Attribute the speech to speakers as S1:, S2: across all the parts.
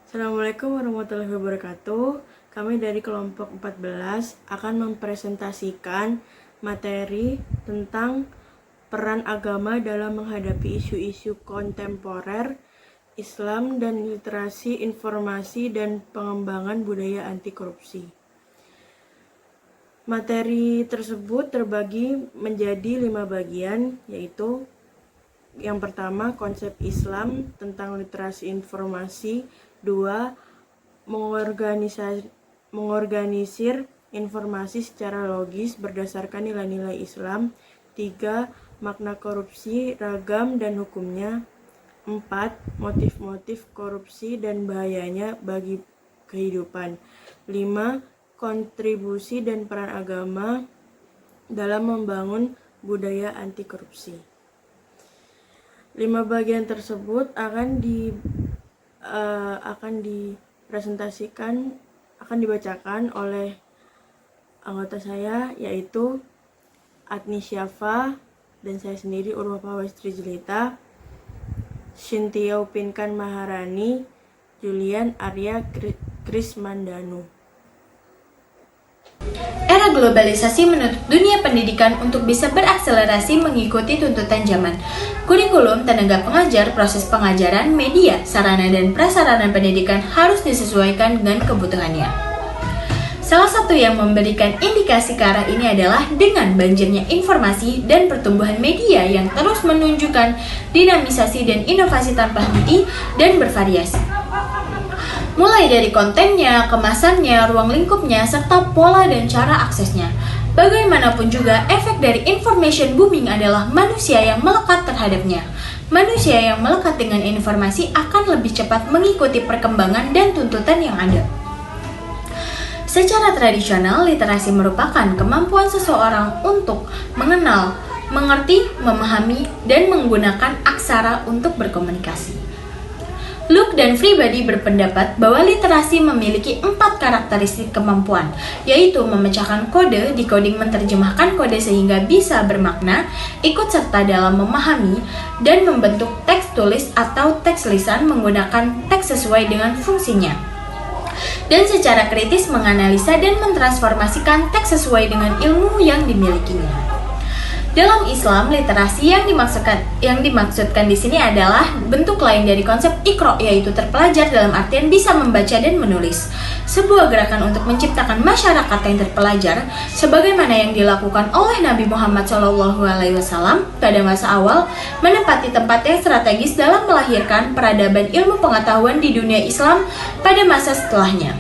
S1: Assalamualaikum warahmatullahi wabarakatuh. Kami dari kelompok 14 akan mempresentasikan materi tentang peran agama dalam menghadapi isu-isu kontemporer Islam dan literasi informasi dan pengembangan budaya anti korupsi. Materi tersebut terbagi menjadi 5 bagian, yaitu yang pertama, konsep Islam tentang literasi informasi. 2. Mengorganisir informasi secara logis berdasarkan nilai-nilai Islam. 3. Makna korupsi, ragam dan hukumnya. 4. Motif-motif korupsi dan bahayanya bagi kehidupan. 5. Kontribusi dan peran agama dalam membangun budaya anti korupsi. 5 bagian tersebut akan dibacakan oleh anggota saya, yaitu Adni Syafa dan saya sendiri Urwa Pawestri Jelita, Shintia Pinkan Maharani, Julian Arya Krismandanu.
S2: Era globalisasi menuntut dunia pendidikan untuk bisa berakselerasi mengikuti tuntutan zaman. Kurikulum, tenaga pengajar, proses pengajaran, media, sarana dan prasarana pendidikan harus disesuaikan dengan kebutuhannya. Salah satu yang memberikan indikasi ke arah ini adalah dengan banjirnya informasi dan pertumbuhan media yang terus menunjukkan dinamisasi dan inovasi tanpa henti dan bervariasi. Mulai dari kontennya, kemasannya, ruang lingkupnya, serta pola dan cara aksesnya. Bagaimanapun juga, efek dari information booming adalah manusia yang melekat terhadapnya. Manusia yang melekat dengan informasi akan lebih cepat mengikuti perkembangan dan tuntutan yang ada. Secara tradisional, literasi merupakan kemampuan seseorang untuk mengenal, mengerti, memahami, dan menggunakan aksara untuk berkomunikasi. Luke dan Freebody berpendapat bahwa literasi memiliki 4 karakteristik kemampuan, yaitu memecahkan kode, decoding menerjemahkan kode sehingga bisa bermakna, ikut serta dalam memahami, dan membentuk teks tulis atau teks lisan menggunakan teks sesuai dengan fungsinya. Dan secara kritis menganalisa dan mentransformasikan teks sesuai dengan ilmu yang dimilikinya. Dalam Islam, literasi yang dimaksudkan di sini adalah bentuk lain dari konsep iqra, yaitu terpelajar dalam artian bisa membaca dan menulis. Sebuah gerakan untuk menciptakan masyarakat yang terpelajar, sebagaimana yang dilakukan oleh Nabi Muhammad SAW pada masa awal, menempati tempat yang strategis dalam melahirkan peradaban ilmu pengetahuan di dunia Islam pada masa setelahnya.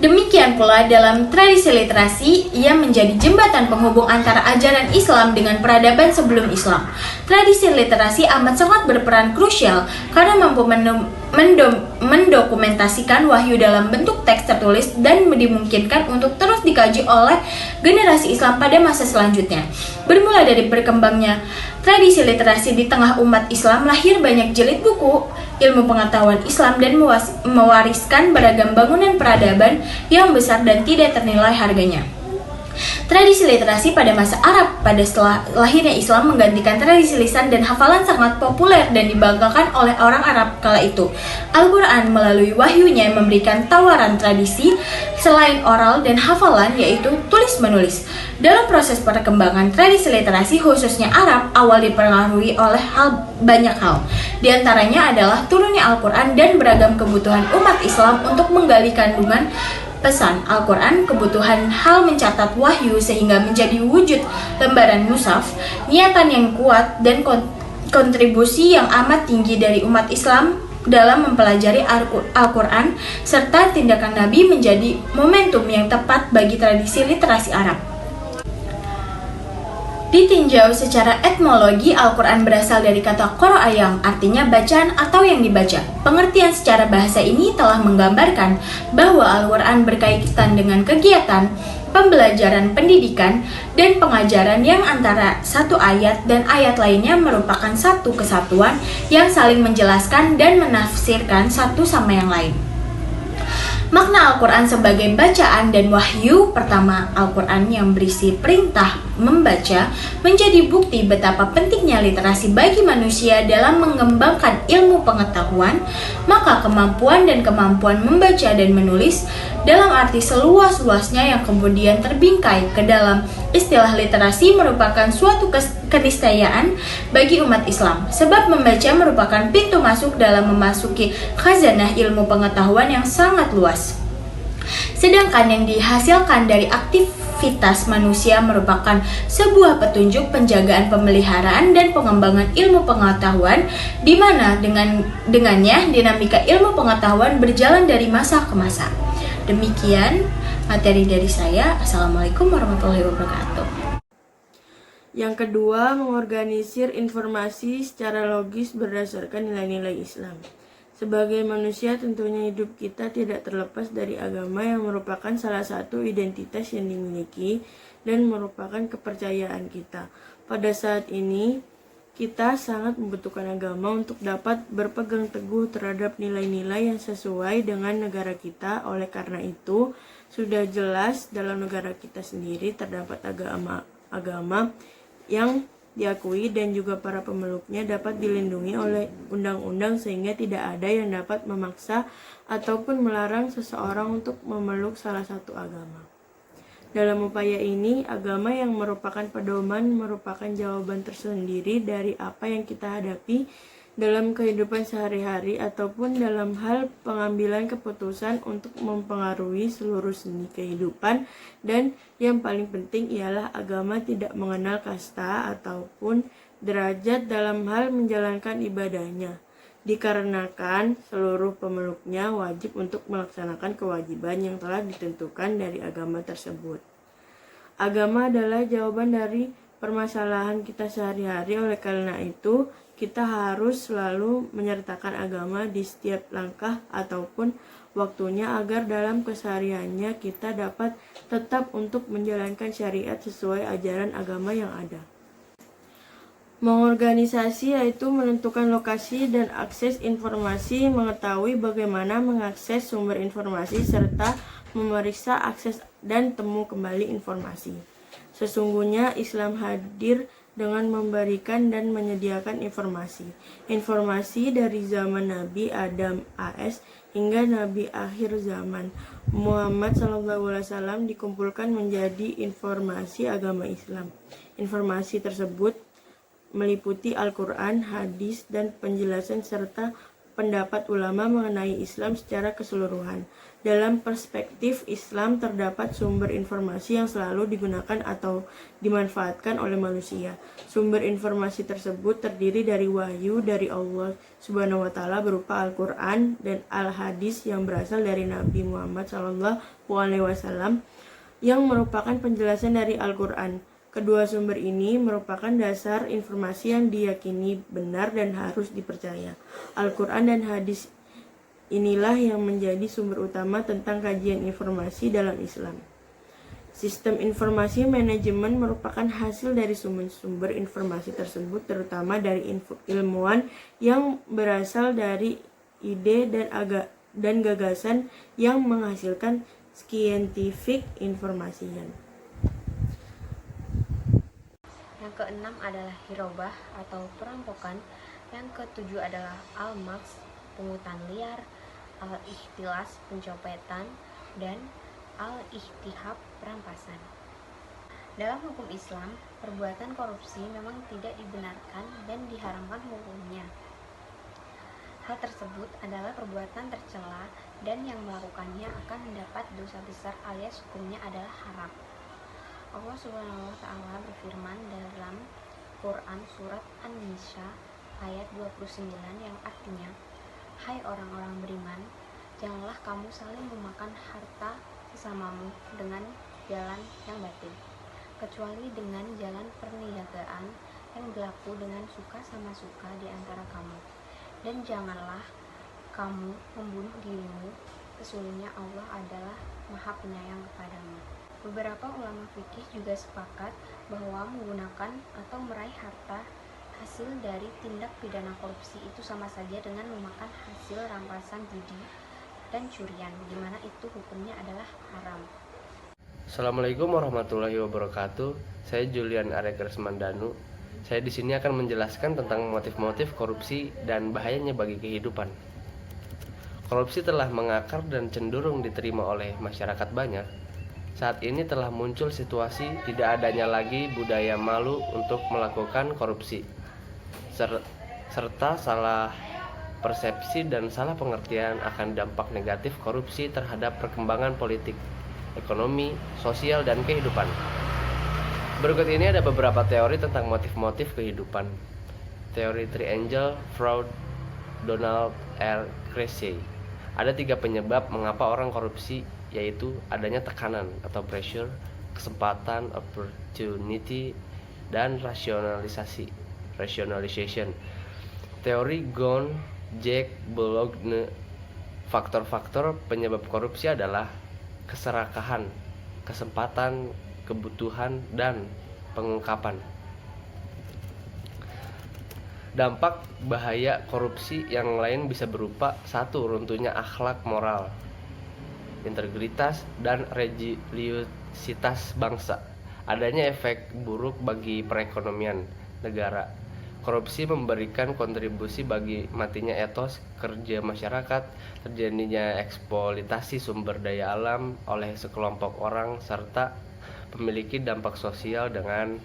S2: Demikian pula dalam tradisi literasi, ia menjadi jembatan penghubung antara ajaran Islam dengan peradaban sebelum Islam. Tradisi literasi amat sangat berperan krusial karena mampu mendokumentasikan wahyu dalam bentuk teks tertulis dan dimungkinkan untuk terus dikaji oleh generasi Islam pada masa selanjutnya. Bermula dari berkembangnya tradisi literasi di tengah umat Islam, lahir banyak jilid buku ilmu pengetahuan Islam dan mewariskan beragam bangunan peradaban yang besar dan tidak ternilai harganya. Tradisi literasi pada masa Arab pada setelah lahirnya Islam menggantikan tradisi lisan dan hafalan sangat populer dan dibanggakan oleh orang Arab kala itu. Al-Quran melalui wahyunya memberikan tawaran tradisi selain oral dan hafalan, yaitu tulis-menulis. Dalam proses perkembangan tradisi literasi khususnya Arab awal dipengaruhi oleh banyak hal. Di antaranya adalah turunnya Al-Quran dan beragam kebutuhan umat Islam untuk menggali kandungan pesan Al-Quran, kebutuhan hal mencatat wahyu sehingga menjadi wujud lembaran mushaf, niatan yang kuat, dan kontribusi yang amat tinggi dari umat Islam dalam mempelajari Al-Quran, serta tindakan Nabi menjadi momentum yang tepat bagi tradisi literasi Arab. Ditinjau secara etimologi, Al-Quran berasal dari kata qara'a yang artinya bacaan atau yang dibaca. Pengertian secara bahasa ini telah menggambarkan bahwa Al-Quran berkaitan dengan kegiatan, pembelajaran pendidikan, dan pengajaran yang antara satu ayat dan ayat lainnya merupakan satu kesatuan yang saling menjelaskan dan menafsirkan satu sama yang lain. Makna Al-Quran sebagai bacaan dan wahyu pertama Al-Quran yang berisi perintah membaca menjadi bukti betapa pentingnya literasi bagi manusia dalam mengembangkan ilmu pengetahuan. Maka kemampuan membaca dan menulis dalam arti seluas-luasnya yang kemudian terbingkai ke dalam istilah literasi merupakan suatu keniscayaan bagi umat Islam, sebab membaca merupakan pintu masuk dalam memasuki khazanah ilmu pengetahuan yang sangat luas. Sedangkan yang dihasilkan dari aktivitas manusia merupakan sebuah petunjuk penjagaan, pemeliharaan, dan pengembangan ilmu pengetahuan, di mana dengannya dinamika ilmu pengetahuan berjalan dari masa ke masa. Demikian materi dari saya. Assalamualaikum warahmatullahi wabarakatuh.
S1: Yang kedua, mengorganisir informasi secara logis berdasarkan nilai-nilai Islam. Sebagai manusia, tentunya hidup kita tidak terlepas dari agama yang merupakan salah satu identitas yang dimiliki dan merupakan kepercayaan kita. Pada saat ini, kita sangat membutuhkan agama untuk dapat berpegang teguh terhadap nilai-nilai yang sesuai dengan negara kita. Oleh karena itu, sudah jelas dalam negara kita sendiri terdapat agama yang diakui dan juga para pemeluknya dapat dilindungi oleh undang-undang, sehingga tidak ada yang dapat memaksa ataupun melarang seseorang untuk memeluk salah satu agama. Dalam upaya ini, agama yang merupakan pedoman merupakan jawaban tersendiri dari apa yang kita hadapi dalam kehidupan sehari-hari ataupun dalam hal pengambilan keputusan untuk mempengaruhi seluruh seni kehidupan. Dan yang paling penting ialah agama tidak mengenal kasta ataupun derajat dalam hal menjalankan ibadahnya, dikarenakan seluruh pemeluknya wajib untuk melaksanakan kewajiban yang telah ditentukan dari agama tersebut. Agama adalah jawaban dari permasalahan kita sehari-hari. Oleh karena itu, kita harus selalu menyertakan agama di setiap langkah ataupun waktunya agar dalam kesehariannya kita dapat tetap untuk menjalankan syariat sesuai ajaran agama yang ada. Mengorganisasi yaitu menentukan lokasi dan akses informasi, mengetahui bagaimana mengakses sumber informasi, serta memeriksa akses dan temu kembali informasi. Sesungguhnya Islam hadir dengan memberikan dan menyediakan informasi. Informasi dari zaman Nabi Adam AS hingga Nabi akhir zaman Muhammad SAW dikumpulkan menjadi informasi agama Islam. Informasi tersebut meliputi Al-Quran, hadis, dan penjelasan serta pendapat ulama mengenai Islam secara keseluruhan. Dalam perspektif Islam terdapat sumber informasi yang selalu digunakan atau dimanfaatkan oleh manusia. Sumber informasi tersebut terdiri dari wahyu dari Allah Subhanahu wa taala berupa Al-Quran dan Al-Hadis yang berasal dari Nabi Muhammad SAW yang merupakan penjelasan dari Al-Quran. Kedua sumber ini merupakan dasar informasi yang diyakini benar dan harus dipercaya. Al-Quran dan hadis inilah yang menjadi sumber utama tentang kajian informasi dalam Islam. Sistem informasi manajemen merupakan hasil dari sumber-sumber informasi tersebut, terutama dari ilmuwan yang berasal dari ide dan gagasan yang menghasilkan scientific information.
S3: Yang keenam adalah hirobah atau perampokan. Yang ketujuh adalah al-maks, pungutan liar, al-ikhtilas, pencopetan, dan al-ikhtihab, perampasan. Dalam hukum Islam, perbuatan korupsi memang tidak dibenarkan dan diharamkan hukumnya. Hal tersebut adalah perbuatan tercela dan yang melakukannya akan mendapat dosa besar alias hukumnya adalah haram. Allah Subhanahu wa taala berfirman dalam Quran surat An-Nisa ayat 29 yang artinya, "Hai orang-orang beriman, janganlah kamu saling memakan harta sesamamu dengan jalan yang batil, kecuali dengan jalan perniagaan yang berlaku dengan suka sama suka di antara kamu. Dan janganlah kamu membunuh dirimu, sesungguhnya Allah adalah Maha Penyayang kepadamu." Beberapa ulama fikih juga sepakat bahwa menggunakan atau meraih harta hasil dari tindak pidana korupsi itu sama saja dengan memakan hasil rampasan judi dan curian, di mana itu hukumnya adalah haram.
S4: Assalamualaikum warahmatullahi wabarakatuh. Saya Julian Areker Semandanu. Saya di sini akan menjelaskan tentang motif-motif korupsi dan bahayanya bagi kehidupan. Korupsi telah mengakar dan cenderung diterima oleh masyarakat banyak. Saat ini telah muncul situasi tidak adanya lagi budaya malu untuk melakukan korupsi, serta salah persepsi dan salah pengertian akan dampak negatif korupsi terhadap perkembangan politik, ekonomi, sosial, dan kehidupan. Berikut ini ada beberapa teori tentang motif-motif kehidupan. Teori Triangle Fraud Donald R. Creasy. Ada 3 penyebab mengapa orang korupsi, yaitu adanya tekanan atau pressure, kesempatan opportunity, dan rationalization. Teori Gon Jack Boulogne. Faktor-faktor penyebab korupsi adalah keserakahan, kesempatan, kebutuhan, dan pengungkapan. Dampak bahaya korupsi yang lain bisa berupa 1. Runtuhnya akhlak moral, integritas, dan religiusitas bangsa. Adanya efek buruk bagi perekonomian negara. Korupsi memberikan kontribusi bagi matinya etos kerja masyarakat, terjadinya eksploitasi sumber daya alam oleh sekelompok orang, serta memiliki dampak sosial dengan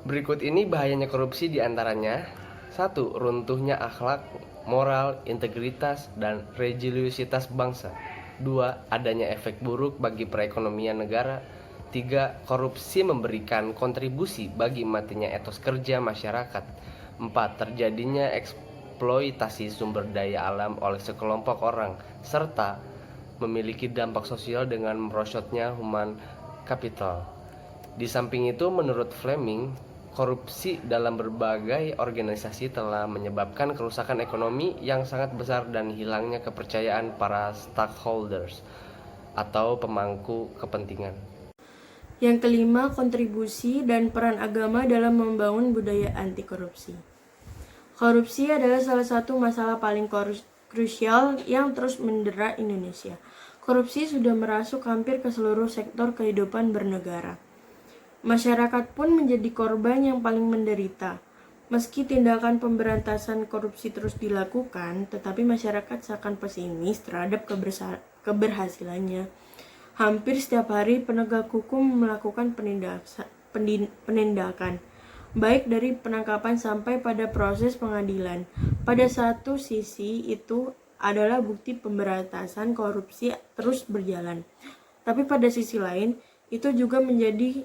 S4: berikut ini bahayanya korupsi diantaranya. 1. Runtuhnya akhlak, moral, integritas, dan religiusitas bangsa. 2. Adanya efek buruk bagi perekonomian negara. 3. Korupsi memberikan kontribusi bagi matinya etos kerja masyarakat. 4. Terjadinya eksploitasi sumber daya alam oleh sekelompok orang, serta memiliki dampak sosial dengan merosotnya human capital. Di samping itu, menurut Fleming, korupsi dalam berbagai organisasi telah menyebabkan kerusakan ekonomi yang sangat besar dan hilangnya kepercayaan para stakeholders atau pemangku kepentingan.
S1: Yang kelima, kontribusi dan peran agama dalam membangun budaya anti korupsi. Korupsi adalah salah satu masalah paling krusial yang terus mendera Indonesia. Korupsi sudah merasuk hampir ke seluruh sektor kehidupan bernegara. Masyarakat pun menjadi korban yang paling menderita. Meski tindakan pemberantasan korupsi terus dilakukan, tetapi masyarakat seakan pesimis terhadap keberhasilannya. Hampir setiap hari penegak hukum melakukan penindakan, baik dari penangkapan sampai pada proses pengadilan. Pada satu sisi itu adalah bukti pemberantasan korupsi terus berjalan. Tapi pada sisi lain, itu juga menjadi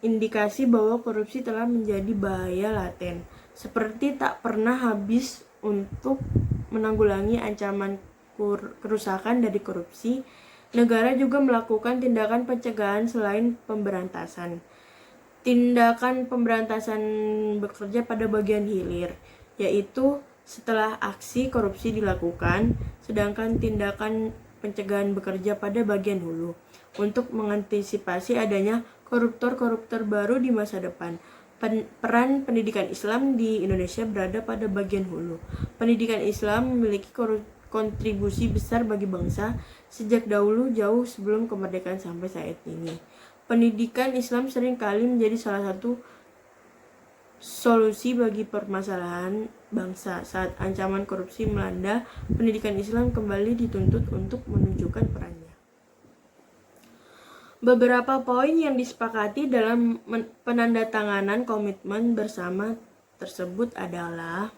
S1: indikasi bahwa korupsi telah menjadi bahaya laten, seperti tak pernah habis. Untuk menanggulangi ancaman kerusakan dari korupsi, negara juga melakukan tindakan pencegahan selain pemberantasan. Tindakan pemberantasan bekerja pada bagian hilir, yaitu setelah aksi korupsi dilakukan, sedangkan tindakan pencegahan bekerja pada bagian hulu untuk mengantisipasi adanya koruptor-koruptor baru di masa depan. Peran pendidikan Islam di Indonesia berada pada bagian hulu. Pendidikan Islam memiliki kontribusi besar bagi bangsa sejak dahulu, jauh sebelum kemerdekaan sampai saat ini. Pendidikan Islam seringkali menjadi salah satu solusi bagi permasalahan bangsa. Saat ancaman korupsi melanda, pendidikan Islam kembali dituntut untuk menunjukkan perannya. Beberapa poin yang disepakati dalam penandatanganan komitmen bersama tersebut adalah: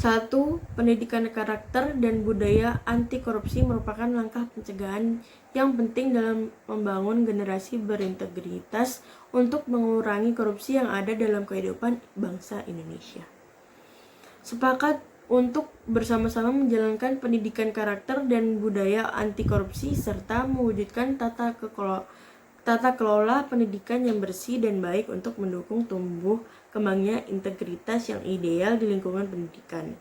S1: 1. Pendidikan karakter dan budaya anti korupsi merupakan langkah pencegahan yang penting dalam membangun generasi berintegritas untuk mengurangi korupsi yang ada dalam kehidupan bangsa Indonesia. Sepakat untuk bersama-sama menjalankan pendidikan karakter dan budaya anti korupsi serta mewujudkan tata kelola pendidikan yang bersih dan baik untuk mendukung tumbuh kembangnya integritas yang ideal di lingkungan pendidikan.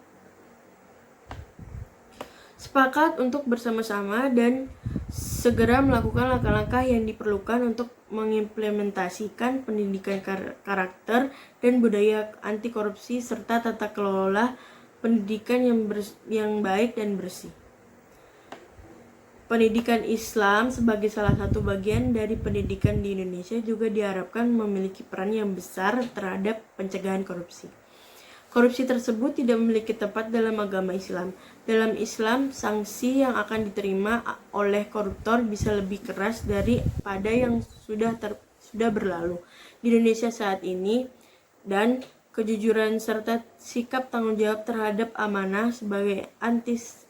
S1: Sepakat untuk bersama-sama dan segera melakukan langkah-langkah yang diperlukan untuk mengimplementasikan pendidikan karakter dan budaya anti korupsi serta tata kelola pendidikan yang baik dan bersih. Pendidikan Islam sebagai salah satu bagian dari pendidikan di Indonesia juga diharapkan memiliki peran yang besar terhadap pencegahan korupsi. Korupsi tersebut tidak memiliki tempat dalam agama Islam. Dalam Islam, sanksi yang akan diterima oleh koruptor bisa lebih keras daripada yang sudah berlalu di Indonesia saat ini, dan kejujuran serta sikap tanggung jawab terhadap amanah sebagai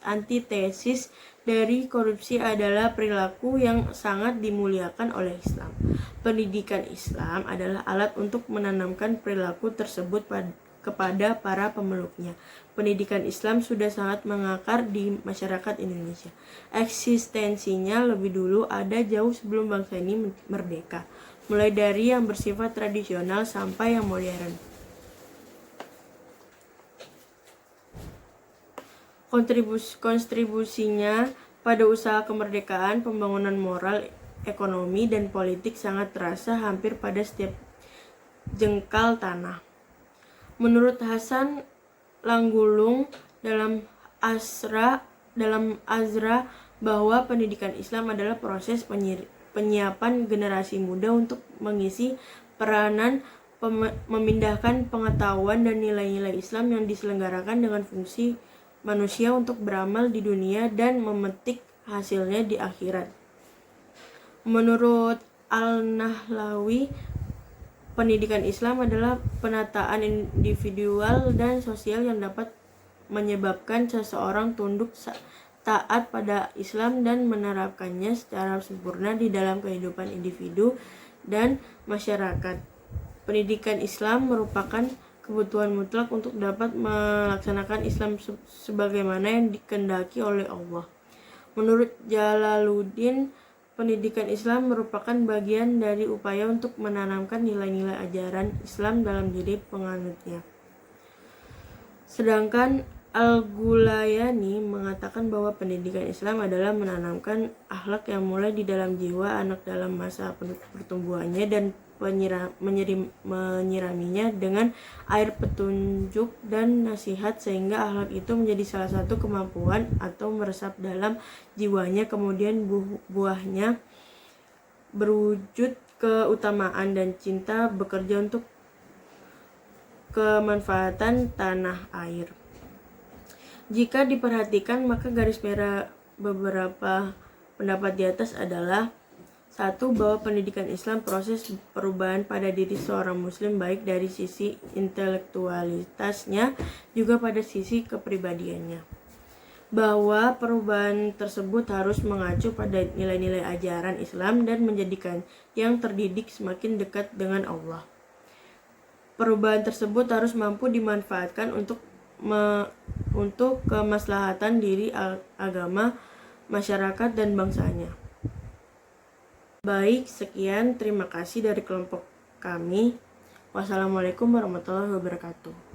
S1: antitesis dari korupsi adalah perilaku yang sangat dimuliakan oleh Islam. Pendidikan Islam adalah alat untuk menanamkan perilaku tersebut kepada para pemeluknya. Pendidikan Islam sudah sangat mengakar di masyarakat Indonesia. Eksistensinya lebih dulu ada jauh sebelum bangsa ini merdeka, mulai dari yang bersifat tradisional sampai yang modern. Kontribusinya pada usaha kemerdekaan, pembangunan moral, ekonomi, dan politik sangat terasa hampir pada setiap jengkal tanah. Menurut Hasan Langgulung dalam Azra bahwa pendidikan Islam adalah proses penyiapan generasi muda untuk mengisi peranan memindahkan pengetahuan dan nilai-nilai Islam yang diselenggarakan dengan fungsi manusia untuk beramal di dunia dan memetik hasilnya di akhirat. Menurut Al-Nahlawi, pendidikan Islam adalah penataan individual dan sosial yang dapat menyebabkan seseorang tunduk taat pada Islam dan menerapkannya secara sempurna di dalam kehidupan individu dan masyarakat. Pendidikan Islam merupakan kebutuhan mutlak untuk dapat melaksanakan Islam sebagaimana yang dikehendaki oleh Allah. Menurut Jalaluddin, pendidikan Islam merupakan bagian dari upaya untuk menanamkan nilai-nilai ajaran Islam dalam diri penganutnya. Sedangkan Al-Gulayani mengatakan bahwa pendidikan Islam adalah menanamkan akhlak yang mulai di dalam jiwa anak dalam masa pertumbuhannya dan menyiraminya dengan air petunjuk dan nasihat sehingga akhlak itu menjadi salah satu kemampuan atau meresap dalam jiwanya, kemudian buahnya berwujud keutamaan dan cinta bekerja untuk kemanfaatan tanah air. Jika diperhatikan, maka garis merah beberapa pendapat di atas adalah: 1. Bahwa pendidikan Islam proses perubahan pada diri seorang muslim baik dari sisi intelektualitasnya juga pada sisi kepribadiannya. Bahwa perubahan tersebut harus mengacu pada nilai-nilai ajaran Islam dan menjadikan yang terdidik semakin dekat dengan Allah. Perubahan tersebut harus mampu dimanfaatkan untuk kemaslahatan diri, agama, masyarakat, dan bangsanya. Baik, sekian. Terima kasih dari kelompok kami. Wassalamualaikum warahmatullahi wabarakatuh.